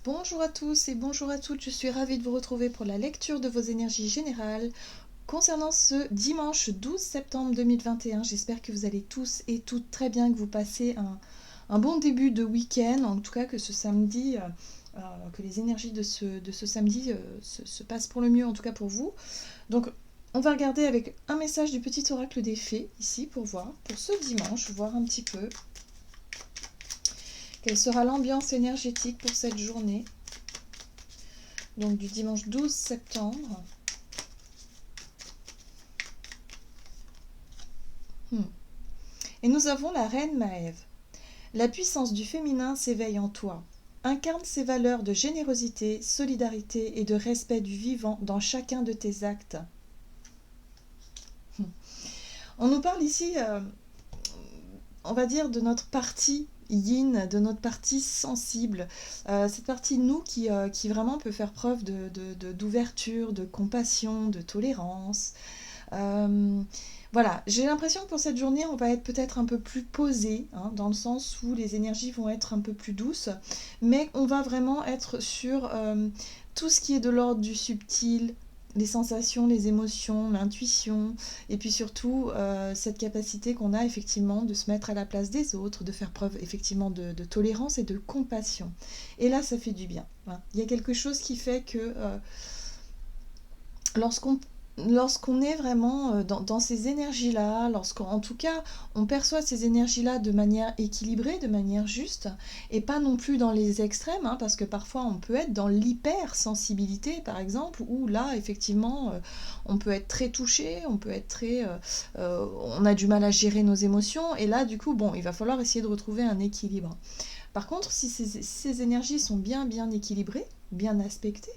Bonjour à tous et bonjour à toutes, je suis ravie de vous retrouver pour la lecture de vos énergies générales concernant ce dimanche 12 septembre 2021. J'espère que vous allez tous et toutes très bien, que vous passez un bon début de week-end, en tout cas que ce samedi, que les énergies de ce samedi se passent pour le mieux, en tout cas pour vous. Donc on va regarder avec un message du petit oracle des fées ici pour voir, pour ce dimanche, voir un petit peu quelle sera l'ambiance énergétique pour cette journée. Donc du dimanche 12 septembre. Et nous avons la reine Maève. La puissance du féminin s'éveille en toi. Incarne ces valeurs de générosité, solidarité et de respect du vivant dans chacun de tes actes. On nous parle ici, on va dire, de notre partie yin, de notre partie sensible, cette partie de nous qui vraiment peut faire preuve d'ouverture, de compassion, de tolérance. Voilà, j'ai l'impression que pour cette journée, on va être peut-être un peu plus posé, hein, dans le sens où les énergies vont être un peu plus douces, mais on va vraiment être sur tout ce qui est de l'ordre du subtil, les sensations, les émotions, l'intuition, et puis surtout cette capacité qu'on a effectivement de se mettre à la place des autres, de faire preuve effectivement de tolérance et de compassion. Et là, ça fait du bien. Hein. Il y a quelque chose qui fait que lorsqu'on est vraiment dans ces énergies-là, lorsqu'en tout cas on perçoit ces énergies-là de manière équilibrée, de manière juste, et pas non plus dans les extrêmes, hein, parce que parfois on peut être dans l'hypersensibilité par exemple, où là effectivement on peut être très touché, on peut être très... on a du mal à gérer nos émotions, et là du coup bon, il va falloir essayer de retrouver un équilibre. Par contre, si ces énergies sont bien équilibrées, bien aspectées,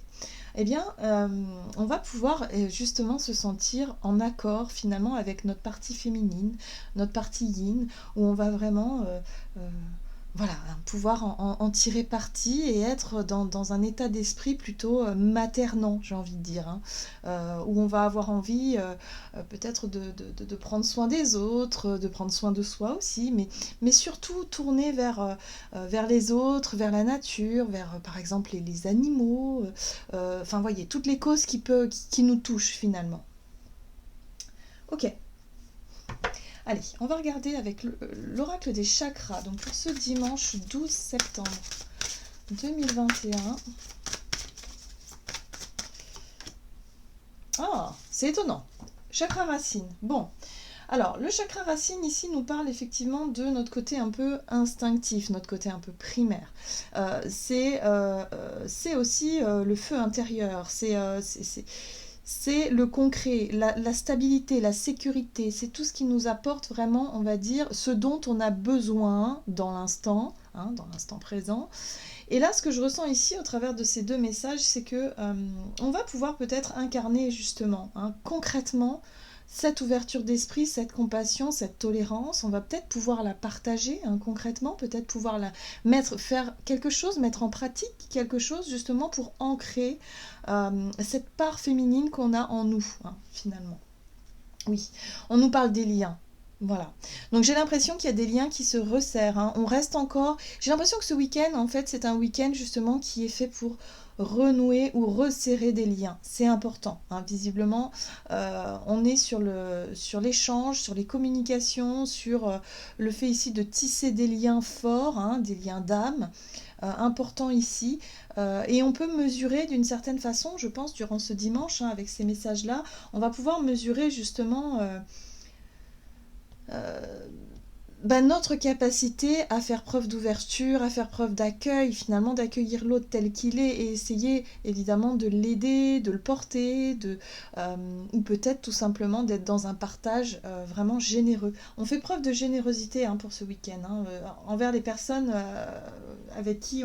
eh bien, on va pouvoir justement se sentir en accord finalement avec notre partie féminine, notre partie yin, où on va vraiment voilà, pouvoir en tirer parti et être dans un état d'esprit plutôt maternant, j'ai envie de dire, hein, où on va avoir envie peut-être de prendre soin des autres, de prendre soin de soi aussi, mais surtout tourner vers les autres, vers la nature, vers par exemple les animaux, enfin voyez, toutes les causes qui nous touchent finalement. Ok. Allez, on va regarder avec l'oracle des chakras, donc pour ce dimanche 12 septembre 2021. Ah, c'est étonnant. Chakra racine. Bon, alors le chakra racine ici nous parle effectivement de notre côté un peu instinctif, notre côté un peu primaire. C'est aussi le feu intérieur, c'est le concret, la stabilité, la sécurité, c'est tout ce qui nous apporte vraiment, on va dire, ce dont on a besoin dans l'instant, hein, dans l'instant présent. Et là, ce que je ressens ici au travers de ces deux messages, c'est que on va pouvoir peut-être incarner justement, hein, concrètement, cette ouverture d'esprit, cette compassion, cette tolérance. On va peut-être pouvoir la partager, hein, concrètement, peut-être pouvoir faire quelque chose, mettre en pratique quelque chose justement pour ancrer cette part féminine qu'on a en nous, hein, finalement. Oui, on nous parle des liens. Voilà. Donc j'ai l'impression qu'il y a des liens qui se resserrent. Hein. On reste encore. J'ai l'impression que ce week-end, en fait, c'est un week-end justement qui est fait pour renouer ou resserrer des liens. C'est important. Hein. Visiblement, on est sur l'échange, sur les communications, sur le fait ici de tisser des liens forts, hein, des liens d'âme. Important ici. Et on peut mesurer d'une certaine façon, je pense, durant ce dimanche, hein, avec ces messages-là, on va pouvoir mesurer justement notre capacité à faire preuve d'ouverture, à faire preuve d'accueil, finalement d'accueillir l'autre tel qu'il est et essayer évidemment de l'aider, de le porter, ou peut-être tout simplement d'être dans un partage vraiment généreux. On fait preuve de générosité, hein, pour ce week-end, hein, envers les personnes avec qui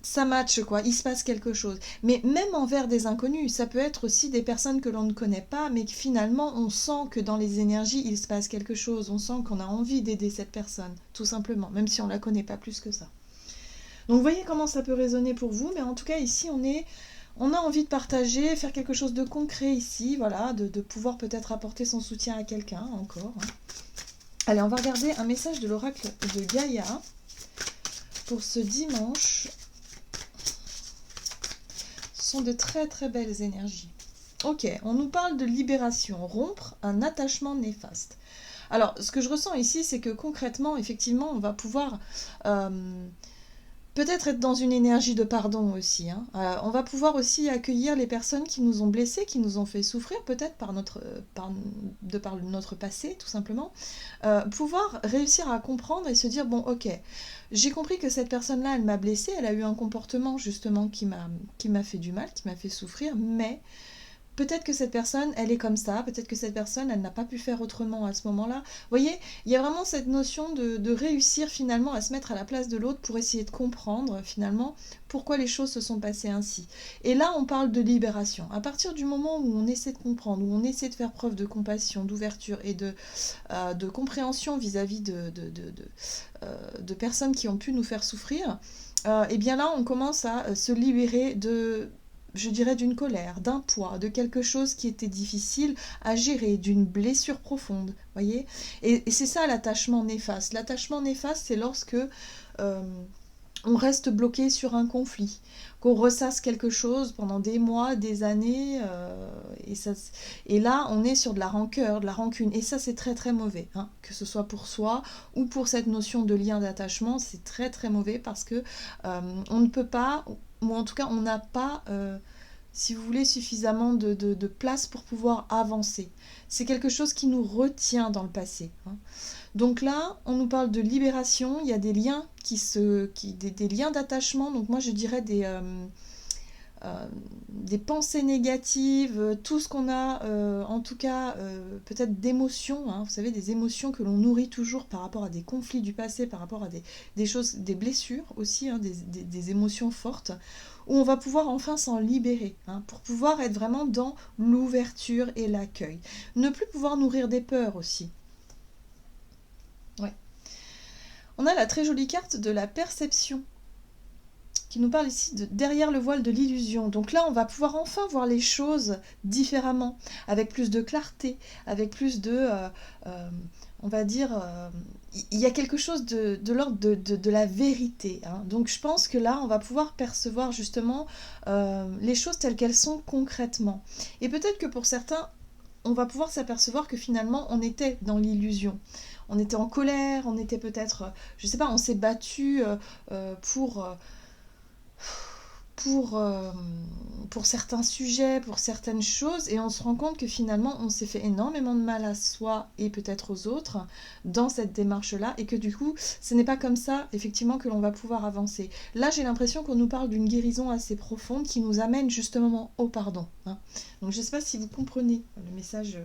ça match, quoi, il se passe quelque chose. Mais même envers des inconnus, ça peut être aussi des personnes que l'on ne connaît pas, mais que finalement on sent que dans les énergies il se passe quelque chose, on sent qu'on a envie d'aider cette personne, tout simplement, même si on ne la connaît pas plus que ça. Donc vous voyez comment ça peut résonner pour vous, mais en tout cas ici on a envie de partager, faire quelque chose de concret ici, voilà, de pouvoir peut-être apporter son soutien à quelqu'un encore. Hein. Allez, on va regarder un message de l'oracle de Gaïa pour ce dimanche sont de très très belles énergies. Ok, on nous parle de libération, rompre un attachement néfaste. Alors, ce que je ressens ici, c'est que concrètement, effectivement, on va pouvoir peut-être être dans une énergie de pardon aussi. Hein. On va pouvoir aussi accueillir les personnes qui nous ont blessés, qui nous ont fait souffrir, peut-être par notre passé, tout simplement. Pouvoir réussir à comprendre et se dire, bon, ok, j'ai compris que cette personne-là, elle m'a blessée, elle a eu un comportement justement qui m'a fait du mal, qui m'a fait souffrir, mais peut-être que cette personne, elle est comme ça, peut-être que cette personne, elle n'a pas pu faire autrement à ce moment-là. Vous voyez, il y a vraiment cette notion de réussir finalement à se mettre à la place de l'autre pour essayer de comprendre finalement pourquoi les choses se sont passées ainsi. Et là, on parle de libération. À partir du moment où on essaie de comprendre, où on essaie de faire preuve de compassion, d'ouverture et de compréhension vis-à-vis de personnes qui ont pu nous faire souffrir, et bien là, on commence à se libérer je dirais d'une colère, d'un poids, de quelque chose qui était difficile à gérer, d'une blessure profonde, voyez. Et c'est ça l'attachement néfaste. L'attachement néfaste, c'est lorsque on reste bloqué sur un conflit, qu'on ressasse quelque chose pendant des mois, des années, et là, on est sur de la rancœur, de la rancune, et ça, c'est très très mauvais, hein, que ce soit pour soi ou pour cette notion de lien d'attachement, c'est très très mauvais parce que on ne peut pas, ou en tout cas, on n'a pas si vous voulez, suffisamment de place pour pouvoir avancer. C'est quelque chose qui nous retient dans le passé. Hein. Donc là, on nous parle de libération, il y a des liens des liens d'attachement, donc moi je dirais des pensées négatives, tout ce qu'on a, en tout cas, peut-être d'émotions, hein, vous savez, des émotions que l'on nourrit toujours par rapport à des conflits du passé, par rapport à des choses, des blessures aussi, hein, des émotions fortes, où on va pouvoir enfin s'en libérer, hein, pour pouvoir être vraiment dans l'ouverture et l'accueil. Ne plus pouvoir nourrir des peurs aussi. Ouais. On a la très jolie carte de la perception, qui nous parle ici de derrière le voile de l'illusion. Donc là, on va pouvoir enfin voir les choses différemment, avec plus de clarté, avec plus on va dire, il y a quelque chose de l'ordre de la vérité. Hein. Donc je pense que là, on va pouvoir percevoir justement les choses telles qu'elles sont concrètement. Et peut-être que pour certains, on va pouvoir s'apercevoir que finalement, on était dans l'illusion. On était en colère, on était peut-être, je sais pas, on s'est battu pour certains sujets, pour certaines choses, et on se rend compte que finalement on s'est fait énormément de mal à soi et peut-être aux autres dans cette démarche-là, et que du coup ce n'est pas comme ça effectivement que l'on va pouvoir avancer. Là j'ai l'impression qu'on nous parle d'une guérison assez profonde qui nous amène justement au pardon. Hein. Donc je ne sais pas si vous comprenez le message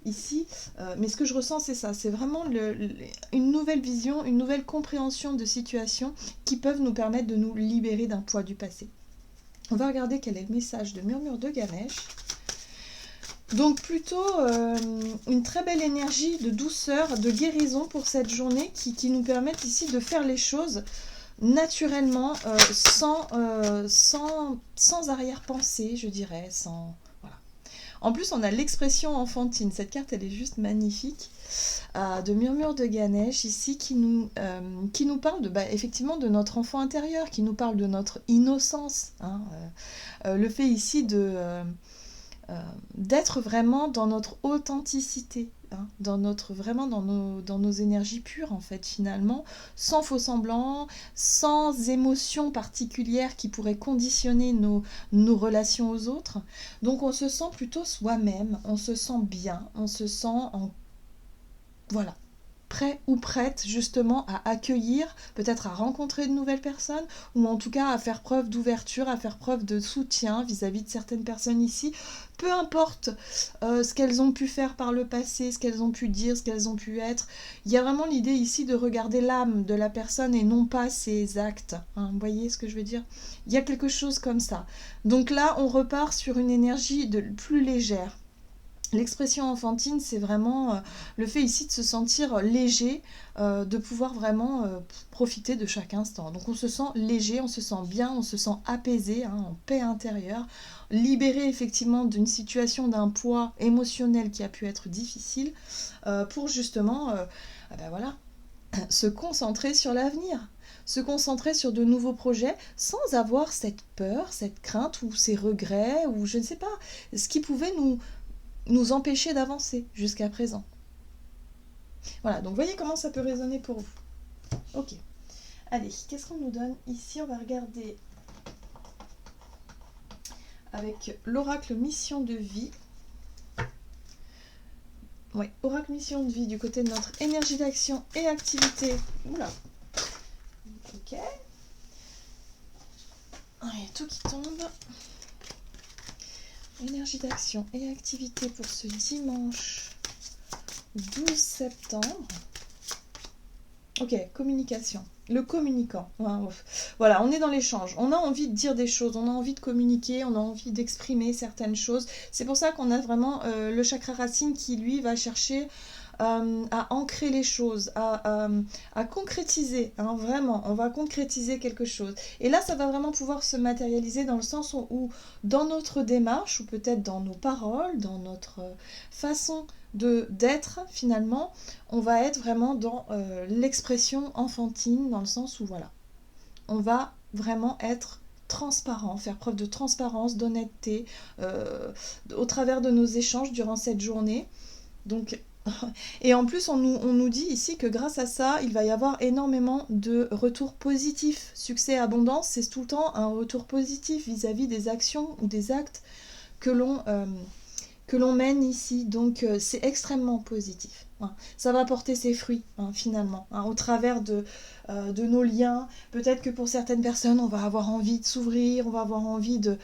ici, mais ce que je ressens c'est ça, c'est vraiment une nouvelle vision, une nouvelle compréhension de situations qui peuvent nous permettre de nous libérer d'un poids du passé. On va regarder quel est le message de Murmure de Ganesh. Donc plutôt une très belle énergie de douceur, de guérison pour cette journée qui nous permettent ici de faire les choses naturellement, sans arrière-pensée, je dirais, voilà. En plus, on a l'expression enfantine. Cette carte, elle est juste magnifique. De Murmure de Ganesh ici qui nous parle effectivement de notre enfant intérieur, qui nous parle de notre innocence. Hein, le fait ici d'être vraiment dans notre authenticité, hein, vraiment dans nos énergies pures en fait finalement, sans faux semblants, sans émotions particulières qui pourraient conditionner nos relations aux autres. Donc on se sent plutôt soi-même, on se sent bien, on se sent voilà, prêt ou prête justement à accueillir, peut-être à rencontrer de nouvelles personnes, ou en tout cas à faire preuve d'ouverture, à faire preuve de soutien vis-à-vis de certaines personnes ici, peu importe ce qu'elles ont pu faire par le passé, ce qu'elles ont pu dire, ce qu'elles ont pu être. Il y a vraiment l'idée ici de regarder l'âme de la personne et non pas ses actes. Hein, vous voyez ce que je veux dire ? Il y a quelque chose comme ça. Donc là, on repart sur une énergie plus légère. L'expression enfantine, c'est vraiment le fait ici de se sentir léger, de pouvoir vraiment profiter de chaque instant. Donc on se sent léger, on se sent bien, on se sent apaisé, hein, en paix intérieure, libéré effectivement d'une situation, d'un poids émotionnel qui a pu être difficile, pour justement voilà, se concentrer sur l'avenir, se concentrer sur de nouveaux projets sans avoir cette peur, cette crainte ou ces regrets ou je ne sais pas, ce qui pouvait nous empêcher d'avancer jusqu'à présent. Voilà, donc voyez comment ça peut résonner pour vous. Ok. Allez, qu'est-ce qu'on nous donne ici? On va regarder avec l'oracle mission de vie. Ouais, oracle mission de vie du côté de notre énergie d'action et activité. Oula. Ok. Allez, tout qui tombe. Énergie d'action et activité pour ce dimanche 12 septembre. Ok, communication. Le communicant. Voilà, on est dans l'échange. On a envie de dire des choses, on a envie de communiquer, on a envie d'exprimer certaines choses. C'est pour ça qu'on a vraiment le chakra racine qui, lui, va chercher à ancrer les choses, à concrétiser. Hein, vraiment, on va concrétiser quelque chose. Et là, ça va vraiment pouvoir se matérialiser dans le sens où dans notre démarche, ou peut-être dans nos paroles, dans notre façon d'être finalement, on va être vraiment dans l'expression enfantine, dans le sens où voilà, on va vraiment être transparent, faire preuve de transparence, d'honnêteté au travers de nos échanges durant cette journée. Donc, et en plus, on nous dit ici que grâce à ça, il va y avoir énormément de retours positifs. Succès, abondance, c'est tout le temps un retour positif vis-à-vis des actions ou des actes que l'on mène ici, donc c'est extrêmement positif. Hein. Ça va porter ses fruits, hein, finalement, hein, au travers de nos liens. Peut-être que pour certaines personnes, on va avoir envie de s'ouvrir, on va avoir envie de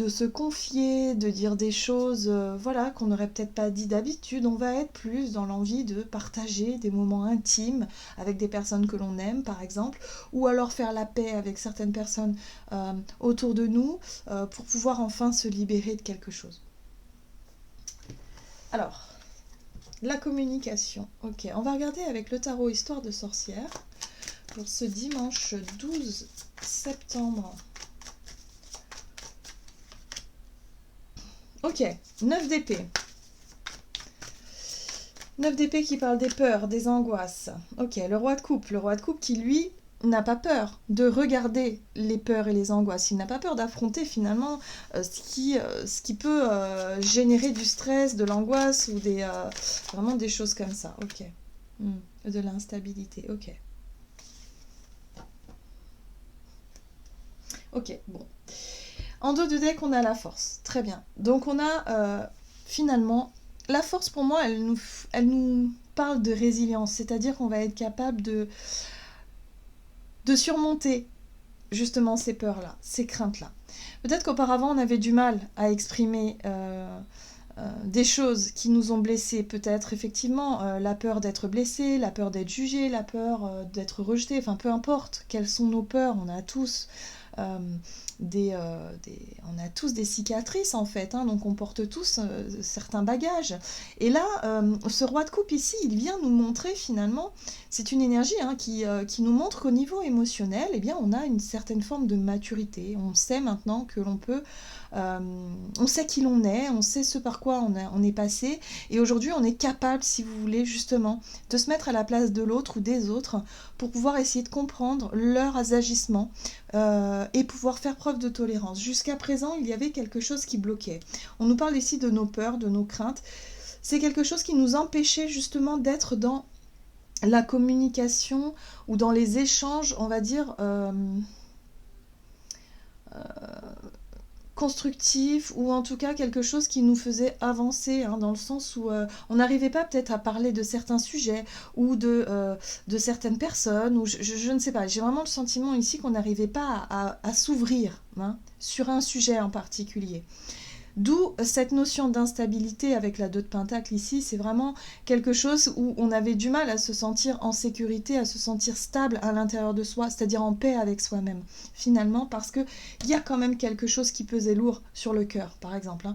se confier, de dire des choses voilà, qu'on n'aurait peut-être pas dit d'habitude. On va être plus dans l'envie de partager des moments intimes avec des personnes que l'on aime, par exemple, ou alors faire la paix avec certaines personnes autour de nous pour pouvoir enfin se libérer de quelque chose. Alors, la communication. Ok, on va regarder avec le tarot Histoire de sorcière pour ce dimanche 12 septembre. Ok, 9 d'épée. 9 d'épée qui parle des peurs, des angoisses. Ok, le roi de coupe. Le roi de coupe qui, lui, n'a pas peur de regarder les peurs et les angoisses. Il n'a pas peur d'affronter finalement ce qui peut générer du stress, de l'angoisse ou vraiment des choses comme ça. Ok. De l'instabilité. Ok. Ok, bon. En dos de deck, on a la force. Très bien. Donc on a finalement... La force, pour moi, elle nous parle de résilience. C'est-à-dire qu'on va être capable de surmonter justement ces peurs-là, ces craintes-là. Peut-être qu'auparavant, on avait du mal à exprimer des choses qui nous ont blessés. Peut-être effectivement la peur d'être blessé, la peur d'être jugé, la peur d'être rejeté. Enfin, peu importe quelles sont nos peurs, on a tous on a tous des cicatrices en fait, hein, donc on porte tous certains bagages. Et là, ce roi de coupe ici, il vient nous montrer finalement, c'est une énergie hein, qui nous montre qu'au niveau émotionnel, eh bien, on a une certaine forme de maturité. On sait maintenant que l'on peut... on sait qui l'on est, on sait ce par quoi on est passé, et aujourd'hui on est capable, si vous voulez, justement, de se mettre à la place de l'autre ou des autres pour pouvoir essayer de comprendre leurs agissements et pouvoir faire preuve de tolérance. Jusqu'à présent, il y avait quelque chose qui bloquait. On nous parle ici de nos peurs, de nos craintes. C'est quelque chose qui nous empêchait justement d'être dans la communication ou dans les échanges, on va dire... constructif ou en tout cas quelque chose qui nous faisait avancer hein, dans le sens où on n'arrivait pas peut-être à parler de certains sujets ou de certaines personnes ou je ne sais pas, j'ai vraiment le sentiment ici qu'on n'arrivait pas à s'ouvrir hein, sur un sujet en particulier. D'où cette notion d'instabilité avec la 2 de Pentacle ici, c'est vraiment quelque chose où on avait du mal à se sentir en sécurité, à se sentir stable à l'intérieur de soi, c'est-à-dire en paix avec soi-même, finalement, parce qu'il y a quand même quelque chose qui pesait lourd sur le cœur, par exemple.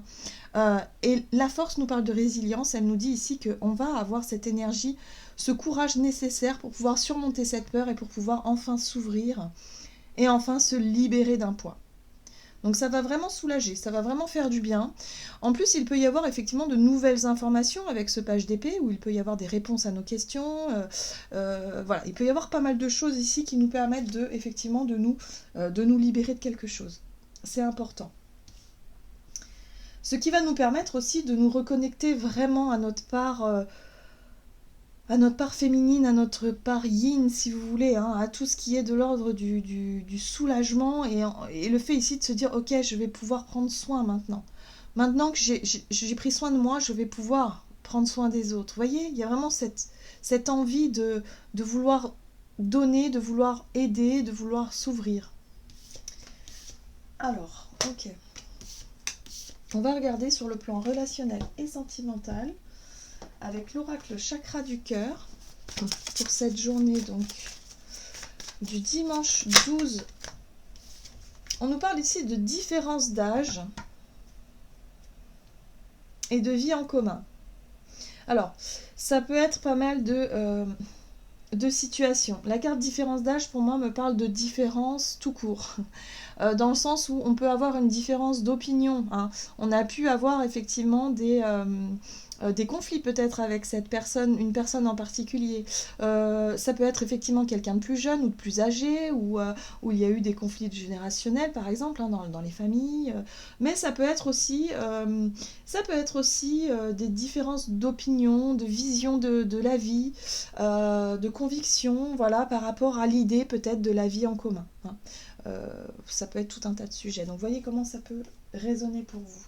Hein. Et la force nous parle de résilience, elle nous dit ici qu'on va avoir cette énergie, ce courage nécessaire pour pouvoir surmonter cette peur et pour pouvoir enfin s'ouvrir et enfin se libérer d'un poids. Donc ça va vraiment soulager, ça va vraiment faire du bien. En plus, il peut y avoir effectivement de nouvelles informations avec ce page d'épée, où il peut y avoir des réponses à nos questions. Voilà, il peut y avoir pas mal de choses ici qui nous permettent effectivement de nous libérer de quelque chose. C'est important. Ce qui va nous permettre aussi de nous reconnecter vraiment à notre part féminine, à notre part yin, si vous voulez, hein, à tout ce qui est de l'ordre du soulagement et le fait ici de se dire, ok, je vais pouvoir prendre soin maintenant. Maintenant que j'ai pris soin de moi, je vais pouvoir prendre soin des autres. Vous voyez, il y a vraiment cette envie de vouloir donner, de vouloir aider, de vouloir s'ouvrir. Alors, ok. On va regarder sur le plan relationnel et sentimental avec l'oracle chakra du cœur pour cette journée donc du dimanche 12. On nous parle ici de différence d'âge et de vie en commun. Alors, ça peut être pas mal de situations. La carte différence d'âge, pour moi, me parle de différence tout court. Dans le sens où on peut avoir une différence d'opinion. Hein. On a pu avoir effectivement des conflits peut-être avec cette personne, une personne en particulier. Ça peut être effectivement quelqu'un de plus jeune ou de plus âgé, où il y a eu des conflits générationnels, par exemple, hein, dans les familles. Mais ça peut être aussi, des différences d'opinion, de vision de la vie, de conviction, voilà, par rapport à l'idée peut-être de la vie en commun. Hein. Ça peut être tout un tas de sujets. Donc voyez comment ça peut résonner pour vous.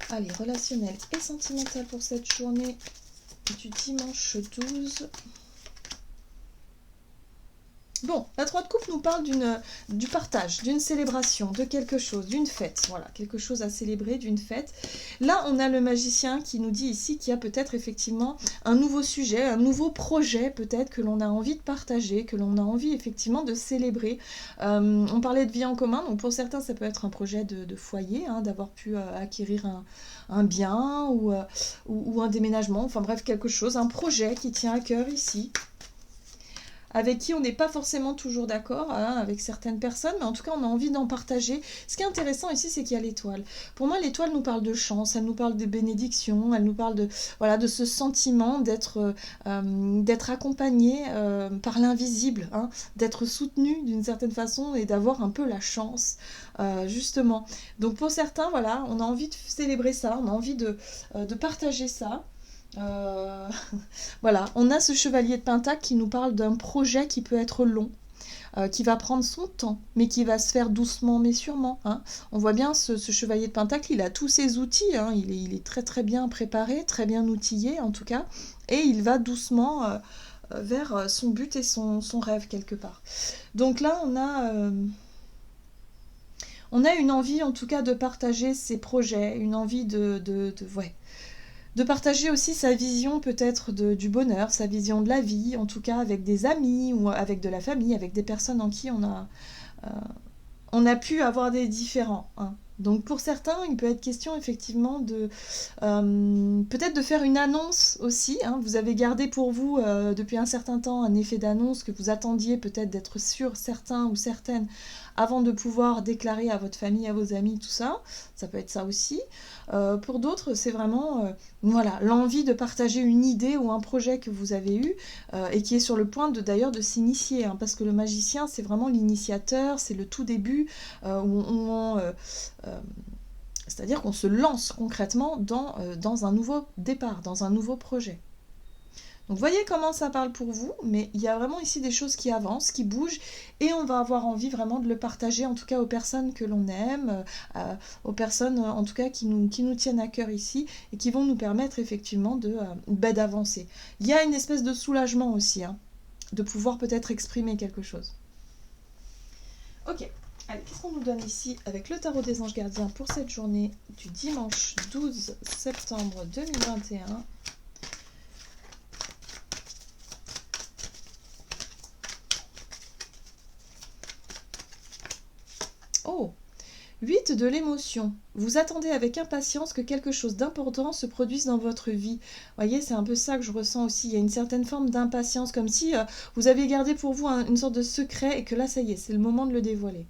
Allez, relationnel et sentimental pour cette journée du dimanche 12. Bon, la 3 de coupe nous parle du partage, d'une célébration, de quelque chose, d'une fête. Voilà, quelque chose à célébrer, d'une fête. Là, on a le magicien qui nous dit ici qu'il y a peut-être effectivement un nouveau sujet, un nouveau projet peut-être que l'on a envie de partager, que l'on a envie effectivement de célébrer. On parlait de vie en commun, donc pour certains, ça peut être un projet de foyer, hein, d'avoir pu acquérir un bien ou un déménagement, enfin bref, quelque chose, un projet qui tient à cœur ici, avec qui on n'est pas forcément toujours d'accord, hein, avec certaines personnes, mais en tout cas on a envie d'en partager. Ce qui est intéressant ici, c'est qu'il y a l'étoile. Pour moi, l'étoile nous parle de chance, elle nous parle de bénédiction, elle nous parle de ce sentiment d'être accompagné par l'invisible, hein, d'être soutenu d'une certaine façon et d'avoir un peu la chance, justement. Donc pour certains, voilà, on a envie de célébrer ça, on a envie de partager ça. Voilà, on a ce chevalier de Pentacle qui nous parle d'un projet qui peut être long, qui va prendre son temps, mais qui va se faire doucement mais sûrement. Hein. On voit bien ce chevalier de Pentacle, il a tous ses outils, hein, il est très très bien préparé, très bien outillé en tout cas, et il va doucement vers son but et son rêve quelque part. Donc là, on a une envie en tout cas de partager ses projets, une envie de partager aussi sa vision peut-être du bonheur, sa vision de la vie, en tout cas avec des amis ou avec de la famille, avec des personnes en qui on a pu avoir des différends. Hein. Donc pour certains, il peut être question effectivement peut-être de faire une annonce aussi. Hein. Vous avez gardé pour vous depuis un certain temps un effet d'annonce que vous attendiez peut-être d'être sûr, certain ou certaine avant de pouvoir déclarer à votre famille, à vos amis, tout ça. Ça peut être ça aussi. Pour d'autres, c'est vraiment l'envie de partager une idée ou un projet que vous avez eu et qui est sur le point d'ailleurs de s'initier. Hein, parce que le magicien, c'est vraiment l'initiateur, c'est le tout début c'est-à-dire qu'on se lance concrètement dans un nouveau départ, dans un nouveau projet. Donc voyez comment ça parle pour vous, mais il y a vraiment ici des choses qui avancent, qui bougent, et on va avoir envie vraiment de le partager, en tout cas aux personnes que l'on aime, aux personnes en tout cas qui nous tiennent à cœur ici, et qui vont nous permettre effectivement d'avancer. Il y a une espèce de soulagement aussi, hein, de pouvoir peut-être exprimer quelque chose. Ok. Allez, qu'est-ce qu'on nous donne ici avec le tarot des anges gardiens pour cette journée du dimanche 12 septembre 2021 ? Oh, 8 de l'émotion. Vous attendez avec impatience que quelque chose d'important se produise dans votre vie. Vous voyez, c'est un peu ça que je ressens aussi. Il y a une certaine forme d'impatience, comme si vous aviez gardé pour vous une sorte de secret et que là, ça y est, c'est le moment de le dévoiler.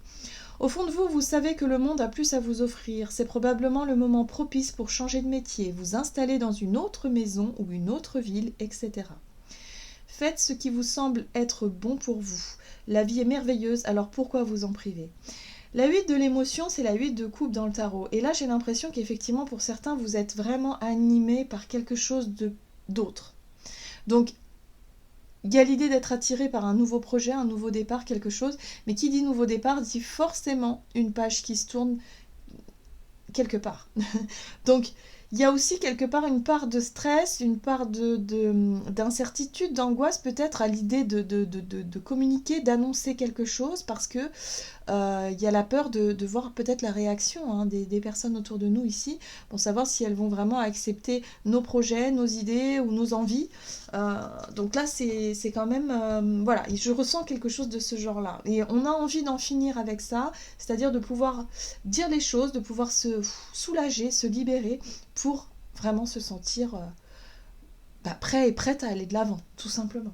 Au fond de vous, vous savez que le monde a plus à vous offrir. C'est probablement le moment propice pour changer de métier, vous installer dans une autre maison ou une autre ville, etc. Faites ce qui vous semble être bon pour vous. La vie est merveilleuse, alors pourquoi vous en priver? La 8 de l'émotion, c'est la 8 de coupe dans le tarot. Et là, j'ai l'impression qu'effectivement, pour certains, vous êtes vraiment animé par quelque chose d'autre. Donc, il y a l'idée d'être attiré par un nouveau projet, un nouveau départ, quelque chose. Mais qui dit nouveau départ dit forcément une page qui se tourne quelque part. Donc, il y a aussi quelque part une part de stress, une part d'incertitude, d'angoisse peut-être à l'idée de communiquer, d'annoncer quelque chose parce que il y a la peur de voir peut-être la réaction des personnes autour de nous ici pour savoir si elles vont vraiment accepter nos projets, nos idées ou nos envies. Donc là, c'est quand même... voilà, je ressens quelque chose de ce genre-là. Et on a envie d'en finir avec ça, c'est-à-dire de pouvoir dire les choses, de pouvoir se soulager, se libérer pour vraiment se sentir prêt et prête à aller de l'avant, tout simplement.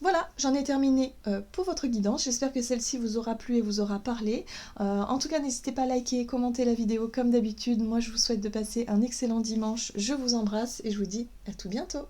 Voilà, j'en ai terminé pour votre guidance. J'espère que celle-ci vous aura plu et vous aura parlé. En tout cas, n'hésitez pas à liker, commenter la vidéo comme d'habitude. Moi, je vous souhaite de passer un excellent dimanche. Je vous embrasse et je vous dis à tout bientôt.